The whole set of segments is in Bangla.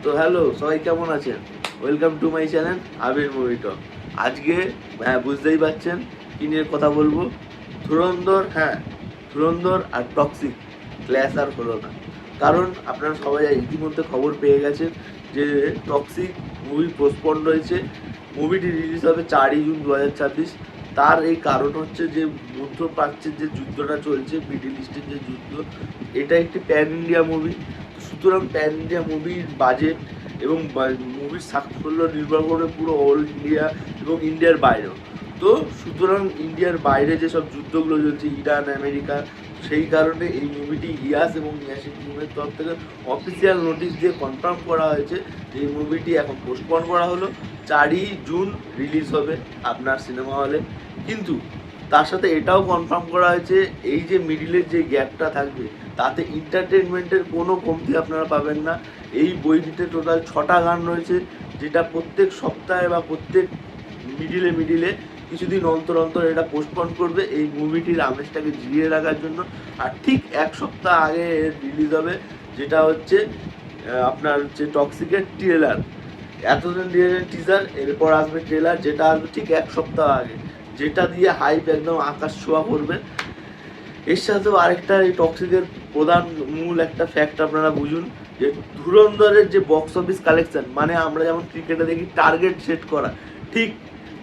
তো হ্যালো, সবাই কেমন আছেন? Welcome to my channel Abir movie talk. আজকে বুঝতেই পারছেন কি নিয়ে কথা বলবো। ধুরন্ধর, ধুরন্ধর আর টক্সিক ক্ল্যাশ আর হলো না। কারণ আপনারা সবাই ইতিমধ্যে খবর পেয়ে গেছেন যে টক্সিক মুভি পোস্টপন্ড হয়েছে। মুভিটি রিলিজ হবে 4ই জুন 2026। তার এই কারণ হচ্ছে যে মধ্যপ্রাচ্যের যে যুদ্ধটা চলছে, মিডিল ইস্টের যে যুদ্ধ, এটা একটি প্যান ইন্ডিয়া মুভি। সুতরাং প্যান ইন্ডিয়া মুভির বাজেট এবং মুভির সাকসেসফুল নির্ভর করবে পুরো অল ইন্ডিয়া এবং ইন্ডিয়ার বাইরেও। তো সুতরাং ইন্ডিয়ার বাইরে যেসব যুদ্ধগুলো চলছে, ইরান, আমেরিকা, সেই কারণে এই মুভিটি ইয়াস এবং ইয়াসিন টিমের তরফ থেকে অফিসিয়াল নোটিশ দিয়ে কনফার্ম করা হয়েছে যে এই মুভিটি এখন পোস্টপন করা হলো। 4ই জুন রিলিজ হবে আপনার সিনেমা হলে। কিন্তু তার সাথে এটাও কনফার্ম করা হয়েছে এই যে মিডিলের যে গ্যাপটা থাকবে তাতে এন্টারটেনমেন্টের কোনো কমতি আপনারা পাবেন না। এই বইটিতে টোটাল 6টা গান রয়েছে, যেটা প্রত্যেক সপ্তাহে বা প্রত্যেক মিডিলে কিছুদিন অন্তর অন্তর এটা পোস্টপন করবে এই মুভিটির আমেজটাকে জিরিয়ে রাখার জন্য। আর ঠিক এক সপ্তাহ আগে রিলিজ হবে, যেটা হচ্ছে আপনার হচ্ছে টক্সিকের ট্রেলার। এতদিন দিয়েছেন টিজার, এরপর আসবে ট্রেলার, যেটা আসবে ঠিক এক সপ্তাহ আগে, যেটা দিয়ে হাইপ একদম আকাশ ছোঁয়া করবে। এর সাথেও আরেকটা এই টক্সিকের প্রধান মূল একটা ফ্যাক্ট আপনারা বুঝুন, যে ধুরন্ধরের যে বক্স অফিস কালেকশন, মানে আমরা যেমন ক্রিকেটে দেখি টার্গেট সেট করা, ঠিক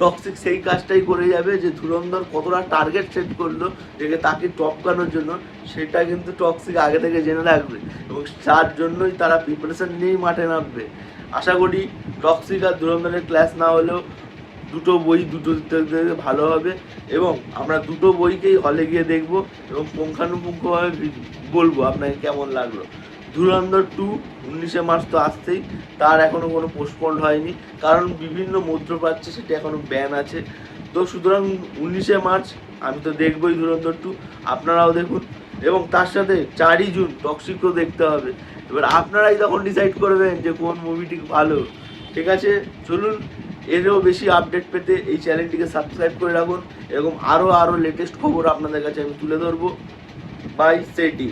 টক্সিক সেই কাজটাই করে যাবে। যে ধুরন্ধর কতটা টার্গেট সেট করলো যে তাকে টপকানোর জন্য, সেটা কিন্তু টক্সিক আগে থেকে জেনে রাখবে এবং তার জন্যই তারা প্রিপারেশন নিয়েই মাঠে নামবে। আশা করি টক্সিক আর ধুরন্ধরের ক্লাস না হলেও দুটো বই দুটো দিতে ভালো হবে এবং আমরা দুটো বইকেই হলে গিয়ে দেখবো এবং পুঙ্খানুপুঙ্খভাবে বলবো আপনাকে কেমন লাগলো। ধুরন্ধর 2 19 মার্চ তো আসছেই, তার এখনও কোনো পোস্টপন্ড হয়নি, কারণ বিভিন্ন মধ্যপ্রাচ্যে সেটা এখনও ব্যান আছে। তো সুতরাং 19 মার্চ আমি তো দেখবই ধুরন্ধর 2, আপনারাও দেখুন। এবং তার সাথে 4ই জুন টক্সিকও দেখতে হবে। এবার আপনারাই তখন ডিসাইড করবেন যে কোন মুভিটি ভালো। ঠিক আছে, চলুন। এরও বেশি আপডেট পেতে এই চ্যানেলটিকে সাবস্ক্রাইব করে রাখুন। এরকম আরও লেটেস্ট খবর আপনাদের কাছে আমি তুলে ধরবো। বাই সেটি।